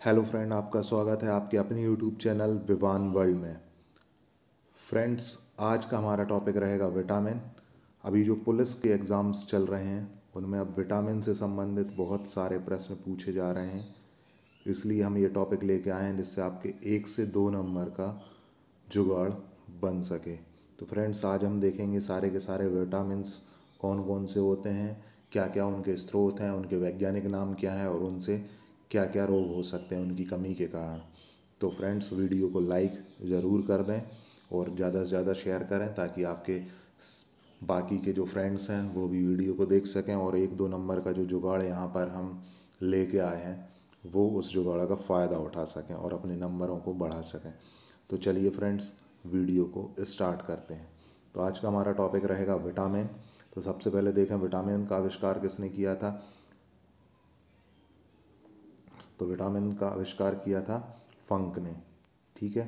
Hello friend, आपका स्वागत है आपके अपने यूट्यूब चैनल विवान वर्ल्ड में। फ्रेंड्स, आज का हमारा टॉपिक रहेगा विटामिन। अभी जो पुलिस के एग्ज़ाम्स चल रहे हैं उनमें अब विटामिन से संबंधित बहुत सारे प्रश्न पूछे जा रहे हैं, इसलिए हम ये टॉपिक लेके आए हैं जिससे आपके 1 से 2 नंबर का जुगाड़ बन सके। तो फ्रेंड्स, आज हम देखेंगे सारे के सारे विटामिन्स कौन कौन से होते हैं, क्या क्या उनके स्रोत हैं, उनके वैज्ञानिक नाम क्या हैं और उनसे क्या क्या रोग हो सकते हैं उनकी कमी के कारण। तो फ्रेंड्स, वीडियो को लाइक ज़रूर कर दें और ज़्यादा से ज़्यादा शेयर करें ताकि आपके बाकी के जो फ्रेंड्स हैं वो भी वीडियो को देख सकें और 1-2 नंबर का जो जुगाड़ यहाँ पर हम लेके आए हैं वो उस जुगाड़ का फ़ायदा उठा सकें और अपने नंबरों को बढ़ा सकें। तो चलिए फ्रेंड्स, वीडियो को स्टार्ट करते हैं। तो आज का हमारा टॉपिक रहेगा विटामिन। तो सबसे पहले देखें विटामिन का आविष्कार किसने किया था। तो विटामिन का आविष्कार किया था फंक ने। ठीक है,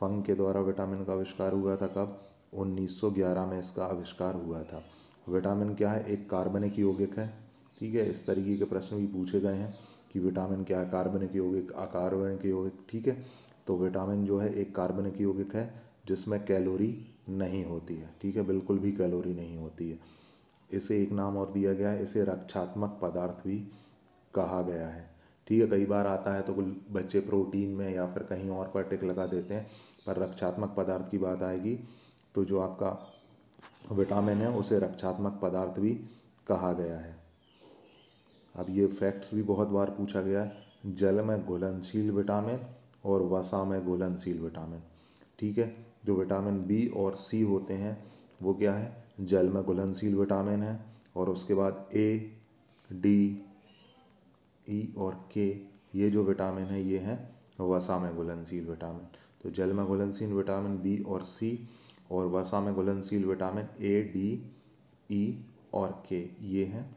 फंक के द्वारा विटामिन का आविष्कार हुआ था कब? 1911 में इसका आविष्कार हुआ था। विटामिन क्या है? एक कार्बनिक यौगिक है। ठीक है, इस तरीके के प्रश्न भी पूछे गए हैं कि विटामिन क्या है, कार्बनिक यौगिक, अकार्बनिक यौगिक। ठीक है, तो विटामिन जो है एक कार्बनिक यौगिक है जिसमें कैलोरी नहीं होती है। ठीक है, बिल्कुल भी कैलोरी नहीं होती है। इसे एक नाम और दिया गया है, इसे रक्षात्मक पदार्थ भी कहा गया है। ठीक है, कई बार आता है तो कुछ बच्चे प्रोटीन में या फिर कहीं और पर टिक लगा देते हैं, पर रक्षात्मक पदार्थ की बात आएगी तो जो आपका विटामिन है उसे रक्षात्मक पदार्थ भी कहा गया है। अब ये फैक्ट्स भी बहुत बार पूछा गया है, जल में घुलनशील विटामिन और वसा में घुलनशील विटामिन। ठीक है, जो विटामिन बी और सी होते हैं वो क्या है? जल में घुलनशील विटामिन है। और उसके बाद ए, डी, ई और के, ये जो विटामिन है ये हैं वसा में घुलनशील विटामिन। तो जल में घुलनशील विटामिन बी और सी और वसा में घुलनशील विटामिन ए, डी, ई और के, ये हैं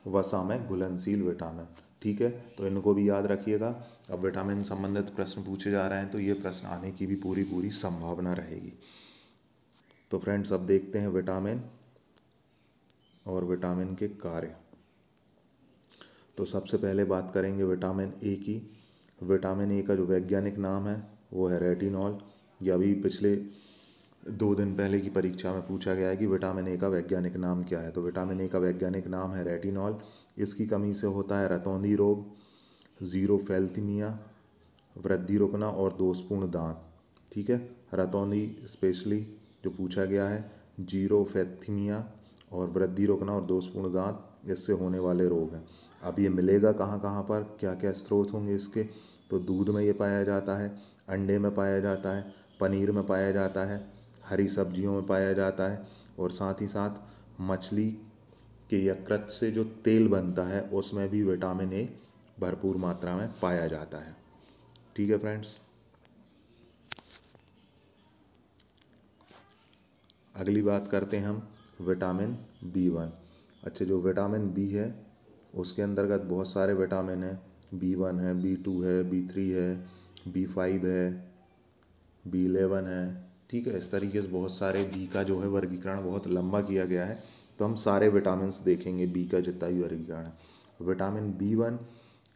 वसा में घुलनशील विटामिन। ठीक है, तो इनको भी याद रखिएगा। अब विटामिन संबंधित प्रश्न पूछे जा रहे हैं तो ये प्रश्न आने की भी पूरी पूरी संभावना रहेगी। तो फ्रेंड्स, अब देखते हैं विटामिन और विटामिन के कार्य। तो सबसे पहले बात करेंगे विटामिन ए की। विटामिन ए का जो वैज्ञानिक नाम है वो है रेटिनॉल। ये अभी पिछले 2 दिन पहले की परीक्षा में पूछा गया है कि विटामिन ए का वैज्ञानिक नाम क्या है। तो विटामिन ए का वैज्ञानिक नाम है रेटिनॉल। इसकी कमी से होता है रतौंधी रोग, ज़ीरोफेल्थीमिया, वृद्धि रुकना और दोषपूर्ण दांत। ठीक है, रतौंधी स्पेशली जो पूछा गया है, जीरोफेल्थीमिया और वृद्धि रुकना और दोषपूर्ण दांत, इससे होने वाले रोग हैं। अब ये मिलेगा कहाँ कहाँ पर, क्या क्या स्रोत होंगे इसके? तो दूध में ये पाया जाता है, अंडे में पाया जाता है, पनीर में पाया जाता है, हरी सब्जियों में पाया जाता है और साथ ही साथ मछली के यकृत से जो तेल बनता है उसमें भी विटामिन ए भरपूर मात्रा में पाया जाता है। ठीक है फ्रेंड्स, अगली बात करते हैं हम विटामिन बी 1। अच्छा, जो विटामिन बी है उसके अंतर्गत बहुत सारे विटामिन हैं। बी 1 है, बी 2 है, बी 3 है, बी 5 है, बी 11 है। ठीक है, इस तरीके से बहुत सारे बी का जो है वर्गीकरण बहुत लंबा किया गया है, तो हम सारे विटामिन्स देखेंगे बी का जितना भी वर्गीकरण है। विटामिन बी 1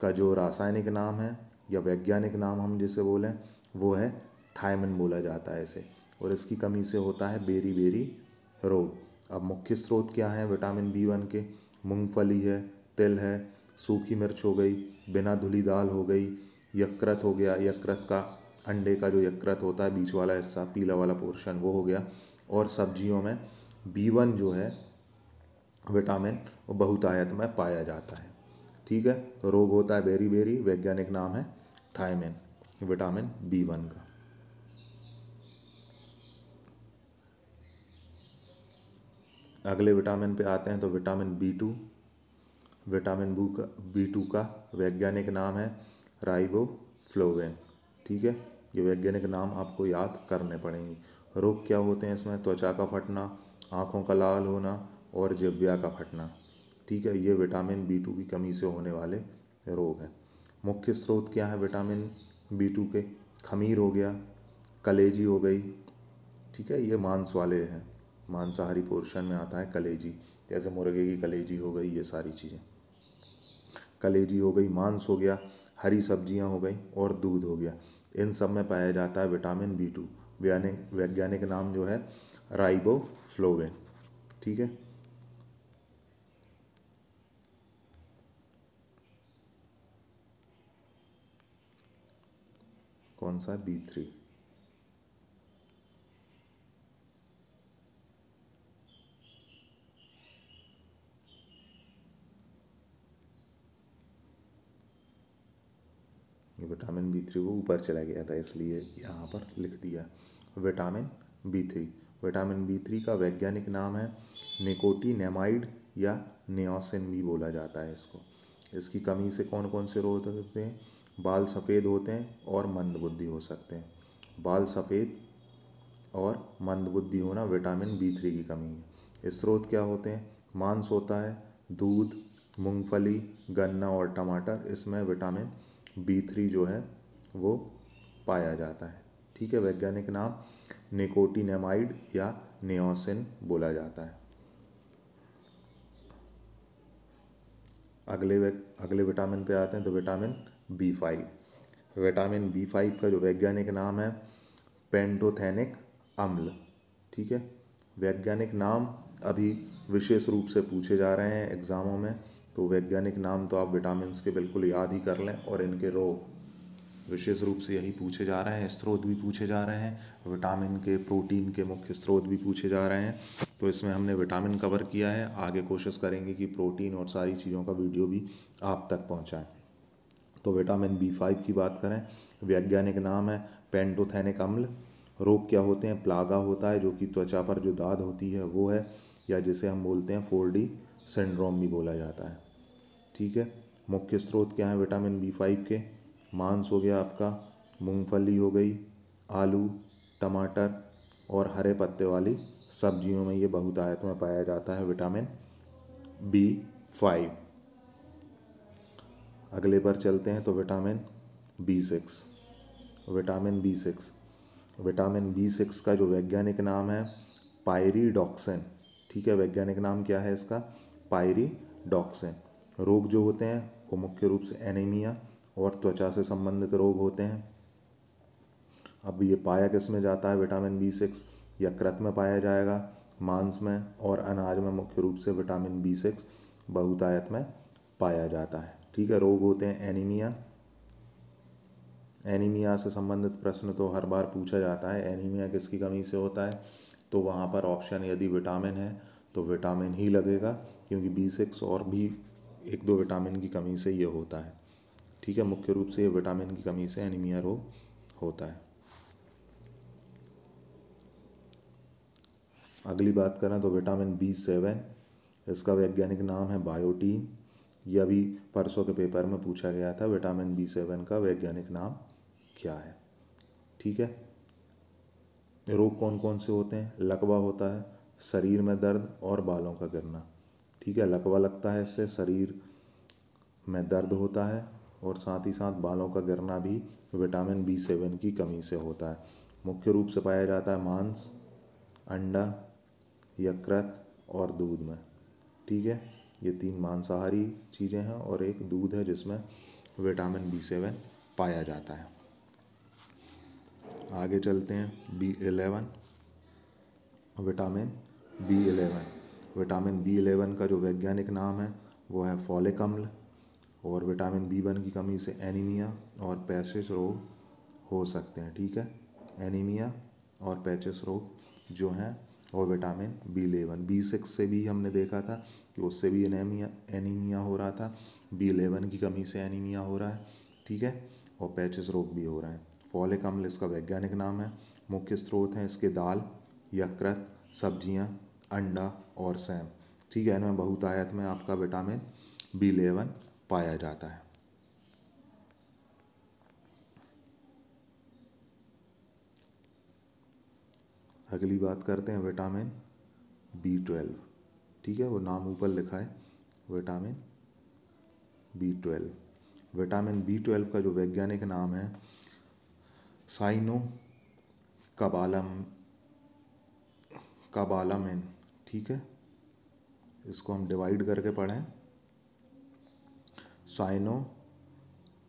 का जो रासायनिक नाम है या वैज्ञानिक नाम हम जिसे बोलें वो है थायमिन बोला जाता है इसे, और इसकी कमी से होता है बेरी बेरी रोग। अब मुख्य स्रोत क्या है विटामिन बी 1 के? मूंगफली है, तिल है, सूखी मिर्च हो गई, बिना धुली दाल हो गई, यकृत हो गया, यकृत का अंडे का जो यकृत होता है बीच वाला हिस्सा, पीला वाला पोर्शन, वो हो गया। और सब्जियों में बी 1 जो है विटामिन वो बहुतायत में पाया जाता है। ठीक है, तो रोग होता है बेरी बेरी, वैज्ञानिक नाम है थायमिन, विटामिन बी 1 का। अगले विटामिन पे आते हैं तो विटामिन बी 2। विटामिन बी 2 का वैज्ञानिक नाम है राइबोफ्लोविन। ठीक है, ये वैज्ञानिक नाम आपको याद करने पड़ेंगे। रोग क्या होते हैं इसमें? त्वचा का फटना, आँखों का लाल होना और जिह्वा का फटना। ठीक है, ये विटामिन बी 2 की कमी से होने वाले रोग हैं। मुख्य स्रोत क्या है विटामिन बी 2 के? खमीर हो गया, कलेजी हो गई। ठीक है, ये मांस वाले हैं, मांसाहारी पोर्शन में आता है कलेजी, जैसे मुर्गे की कलेजी हो गई, ये सारी चीज़ें। कलेजी हो गई, मांस हो गया, हरी सब्जियां हो गई और दूध हो गया, इन सब में पाया जाता है विटामिन B2। वैज्ञानिक नाम जो है राइबोफ्लोविन। ठीक है। कौन सा? B3। ये विटामिन B3 वो ऊपर चला गया था इसलिए यहाँ पर लिख दिया। Vitamin B3। विटामिन B3 का वैज्ञानिक नाम है निकोटीनेमाइड या नियोसिन भी बोला जाता है इसको। इसकी कमी से कौन कौन से रोग होते हैं? बाल सफ़ेद होते हैं और मंदबुद्धि हो सकते हैं। बाल सफ़ेद और मंदबुद्धि होना विटामिन B3 की कमी है। स्रोत क्या होते हैं? मांस होता है, दूध, मूंगफली, गन्ना और टमाटर, इसमें विटामिन B3 जो है वो पाया जाता है। ठीक है। वैज्ञानिक नाम निकोटीनेमाइड या नियोसिन बोला जाता है। अगले विटामिन पे आते हैं तो विटामिन B5। विटामिन B5 का जो वैज्ञानिक नाम है पेंटोथेनिक अम्ल। ठीक है। वैज्ञानिक नाम अभी विशेष रूप से पूछे जा रहे हैं एग्ज़ामों में, तो वैज्ञानिक नाम तो आप विटामिन के बिल्कुल याद ही कर लें, और इनके रोग विशेष रूप से यही पूछे जा रहे हैं। स्रोत भी पूछे जा रहे हैं, विटामिन के, प्रोटीन के मुख्य स्रोत भी पूछे जा रहे हैं। तो इसमें हमने विटामिन कवर किया है, आगे कोशिश करेंगे कि प्रोटीन और सारी चीज़ों का वीडियो भी आप तक पहुँचाएँ। तो विटामिन B5 की बात करें, वैज्ञानिक नाम है पेंटोथेनिक अम्ल। रोग क्या होते हैं? प्लागा होता है जो कि त्वचा पर जो दाद होती है वो है, या जिसे हम बोलते हैं 4D सिंड्रोम भी बोला जाता है। ठीक है। मुख्य स्रोत क्या है विटामिन B5 के? मांस हो गया आपका, मूंगफली हो गई, आलू, टमाटर और हरे पत्ते वाली सब्जियों में ये बहुतायत में पाया जाता है विटामिन B5। अगले पर चलते हैं तो विटामिन B6। विटामिन B6 का जो वैज्ञानिक नाम है पायरिडॉक्सिन। ठीक है। वैज्ञानिक नाम क्या है इसका? पायरिडॉक्सिन। रोग जो होते हैं वो मुख्य रूप से एनीमिया और त्वचा से संबंधित रोग होते हैं। अब ये पाया किस में जाता है विटामिन B6? यकृत में पाया जाएगा, मांस में और अनाज में मुख्य रूप से विटामिन B6 बहुतायत में पाया जाता है। ठीक है। रोग होते हैं एनीमिया। एनीमिया से संबंधित प्रश्न तो हर बार पूछा जाता है, एनीमिया किसकी कमी से होता है? तो वहाँ पर ऑप्शन यदि विटामिन है तो विटामिन ही लगेगा, क्योंकि B6 और भी एक दो विटामिन की कमी से ये होता है। ठीक है। मुख्य रूप से ये विटामिन की कमी से एनीमिया रोग होता है। अगली बात करें तो विटामिन B7, इसका वैज्ञानिक नाम है बायोटीन। ये अभी परसों के पेपर में पूछा गया था, विटामिन B7 का वैज्ञानिक नाम क्या है? ठीक है। रोग कौन कौन से होते हैं? लकवा होता है, शरीर में दर्द और बालों का गिरना। ठीक है। लकवा लगता है, इससे शरीर में दर्द होता है और साथ ही साथ बालों का गिरना भी विटामिन B7 की कमी से होता है। मुख्य रूप से पाया जाता है मांस, अंडा, यकृत और दूध में। ठीक है। ये 3 मांसाहारी चीज़ें हैं और एक दूध है जिसमें विटामिन B7 पाया जाता है। आगे चलते हैं B11। विटामिन B11 का जो वैज्ञानिक नाम है वो है फॉलिक अम्ल। और विटामिन B1 की कमी से एनीमिया और पैचेस रोग हो सकते हैं। ठीक है। एनीमिया और पैचेस रोग जो हैं वो विटामिन B11। B6 से भी हमने देखा था कि उससे भी एनीमिया हो रहा था, B11 की कमी से एनीमिया हो रहा है। ठीक है। और पैचेस रोग भी हो रहे हैं। फॉलिक अम्ल इसका वैज्ञानिक नाम है। मुख्य स्रोत हैं इसके दाल, यकृत, सब्जियां, अंडा और सैम। ठीक है। इनमें बहुतायत में आपका विटामिन B11 पाया जाता है। अगली बात करते हैं विटामिन B12। ठीक है। वो नाम ऊपर लिखा है विटामिन B12। विटामिन B12 का जो वैज्ञानिक नाम है साइनोकोबालामिन। ठीक है। इसको हम डिवाइड करके पढ़ें,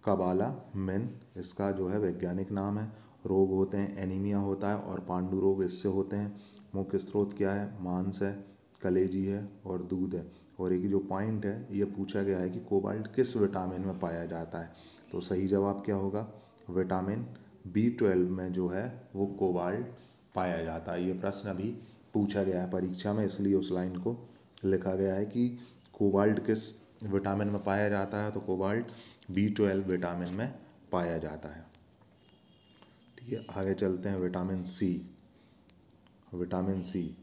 कोबालामिन इसका जो है वैज्ञानिक नाम है। रोग होते हैं एनीमिया होता है और पांडु रोग इससे होते हैं। मुख्य स्रोत क्या है? मांस है, कलेजी है और दूध है। और एक जो पॉइंट है ये पूछा गया है कि कोबाल्ट किस विटामिन में पाया जाता है, तो सही जवाब क्या होगा? विटामिन B12 में जो है वो कोबाल्ट पाया जाता है। ये प्रश्न अभी पूछा गया है परीक्षा में, इसलिए उस लाइन को लिखा गया है कि कोबाल्ट किस विटामिन में पाया जाता है, तो कोबाल्ट B12 विटामिन में पाया जाता है। ठीक है, आगे चलते हैं। Vitamin C. विटामिन सी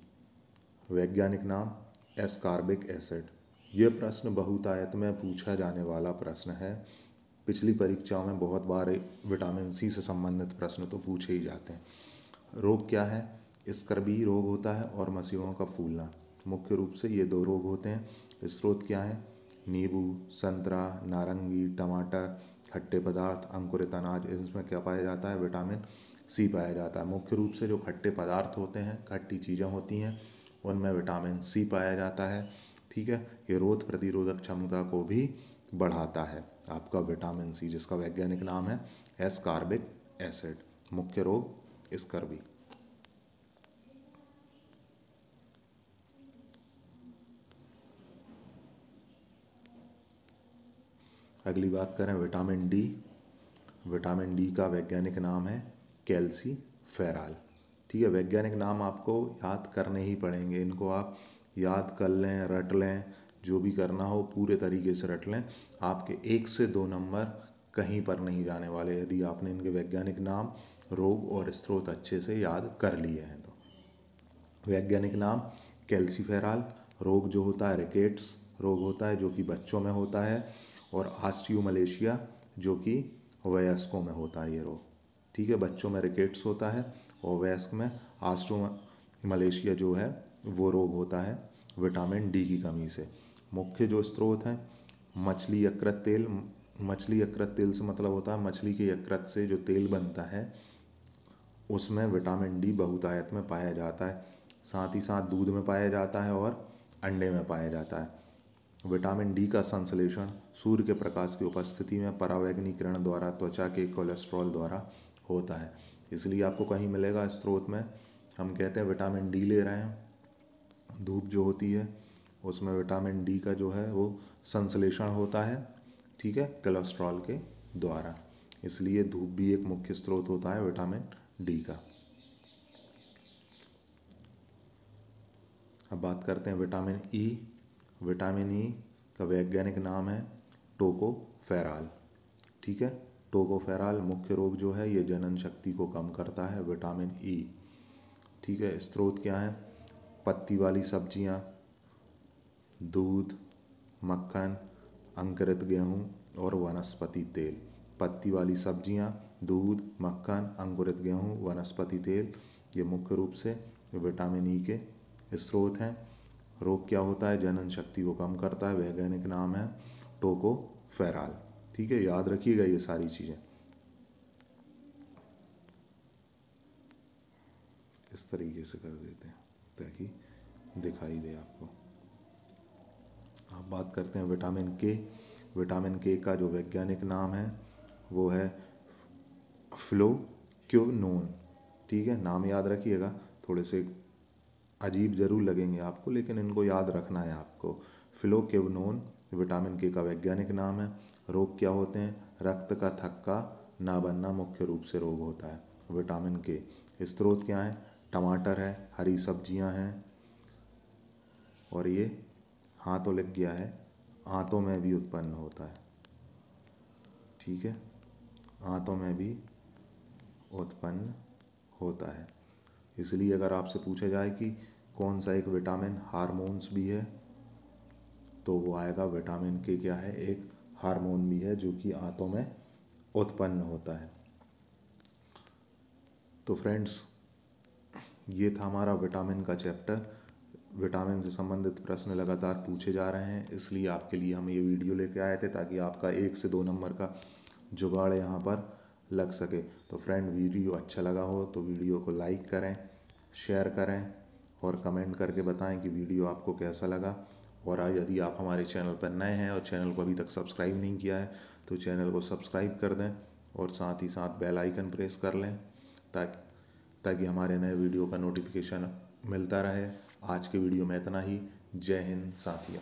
वैज्ञानिक नाम एस्कॉर्बिक एसिड। ये प्रश्न बहुतायत में पूछा जाने वाला प्रश्न है। पिछली परीक्षाओं में बहुत बार विटामिन सी से संबंधित प्रश्न तो पूछे ही जाते हैं। रोग क्या है? स्कर्वी रोग होता है और मसूड़ों का फूलना। मुख्य रूप से ये दो रोग होते हैं। स्रोत क्या है? नींबू, संतरा, नारंगी, टमाटर, खट्टे पदार्थ, अंकुरित अनाज। इसमें क्या पाया जाता है? विटामिन सी पाया जाता है। मुख्य रूप से जो खट्टे पदार्थ होते हैं, खट्टी चीज़ें होती हैं, उनमें विटामिन सी पाया जाता है। ठीक है, ये रोग प्रतिरोधक क्षमता को भी बढ़ाता है आपका विटामिन सी, जिसका वैज्ञानिक नाम है एस्कॉर्बिक एसिड। मुख्य रोग स्कर्वी। अगली बात करें विटामिन डी। विटामिन डी का वैज्ञानिक नाम है कैल्सीफेरॉल। ठीक है, वैज्ञानिक नाम आपको याद करने ही पड़ेंगे, इनको आप याद कर लें, रट लें, जो भी करना हो पूरे तरीके से रट लें। आपके 1 से 2 नंबर कहीं पर नहीं जाने वाले यदि आपने इनके वैज्ञानिक नाम, रोग और स्रोत अच्छे से याद कर लिए हैं तो। वैज्ञानिक नाम कैल्सीफेरॉल। रोग जो होता है रिकेट्स रोग होता है, जो कि बच्चों में होता है, और ऑस्टियोमलेशिया जो कि वयस्कों में होता है ये रोग। ठीक है, बच्चों में रिकेट्स होता है और वयस्क में ऑस्टियोमलेशिया जो है वो रोग होता है विटामिन डी की कमी से। मुख्य जो स्रोत हैं मछली यकृत तेल। मछली यकृत तेल से मतलब होता है मछली के यकृत से जो तेल बनता है उसमें विटामिन डी बहुतायत में पाया जाता है। साथ ही साथ दूध में पाया जाता है और अंडे में पाया जाता है। विटामिन डी का संश्लेषण सूर्य के प्रकाश की उपस्थिति में परावैंगनी किरण द्वारा त्वचा के कोलेस्ट्रॉल द्वारा होता है। इसलिए आपको कहीं मिलेगा स्रोत में हम कहते हैं विटामिन डी ले रहे हैं। धूप जो होती है उसमें विटामिन डी का जो है वो संश्लेषण होता है, ठीक है, कोलेस्ट्रॉल के द्वारा। इसलिए धूप भी एक मुख्य स्रोत होता है विटामिन डी का। अब बात करते हैं विटामिन ई। विटामिन ई का वैज्ञानिक नाम है टोकोफेरॉल। ठीक है, टोकोफेरॉल। मुख्य रोग जो है ये जनन शक्ति को कम करता है विटामिन ई। ठीक है, स्रोत क्या है? पत्ती वाली सब्जियां, दूध, मक्खन, अंकुरित गेहूं और वनस्पति तेल। पत्ती वाली सब्जियां, दूध, मक्खन, अंकुरित गेहूं, वनस्पति तेल, ये मुख्य रूप से विटामिन ई के स्रोत हैं। रोग क्या होता है? जनन शक्ति को कम करता है। वैज्ञानिक नाम है टोकोफेरॉल। ठीक है, याद रखिएगा ये सारी चीज़ें। इस तरीके से कर देते हैं ताकि दिखाई दे आपको। अब बात करते हैं विटामिन के। विटामिन के का जो वैज्ञानिक नाम है वो है फ्लोक्विनोन। ठीक है, नाम याद रखिएगा, थोड़े से अजीब जरूर लगेंगे आपको लेकिन इनको याद रखना है आपको। फ्लोक्विनोन विटामिन के का वैज्ञानिक नाम है। रोग क्या होते हैं? रक्त का थक्का ना बनना मुख्य रूप से रोग होता है विटामिन के। स्रोत क्या है? टमाटर है, हरी सब्जियां हैं, और ये हाथों लग गया है, आंतों में भी उत्पन्न होता है। ठीक है, आंतों में भी उत्पन्न होता है। इसलिए अगर आपसे पूछा जाए कि कौन सा एक विटामिन हार्मोन्स भी है तो वो आएगा विटामिन के क्या है? एक हार्मोन भी है जो कि आंतों में उत्पन्न होता है। तो फ्रेंड्स ये था हमारा विटामिन का चैप्टर। विटामिन से संबंधित प्रश्न लगातार पूछे जा रहे हैं, इसलिए आपके लिए हम ये वीडियो लेके आए थे ताकि आपका 1 से 2 नंबर का जुगाड़ यहाँ पर लग सके। तो फ्रेंड वीडियो अच्छा लगा हो तो वीडियो को लाइक करें, शेयर करें और कमेंट करके बताएं कि वीडियो आपको कैसा लगा। और यदि आप हमारे चैनल पर नए हैं और चैनल को अभी तक सब्सक्राइब नहीं किया है तो चैनल को सब्सक्राइब कर दें और साथ ही साथ बेल आइकन प्रेस कर लें ताकि हमारे नए वीडियो का नोटिफिकेशन मिलता रहे। आज के वीडियो में इतना ही। जय हिंद साथियों।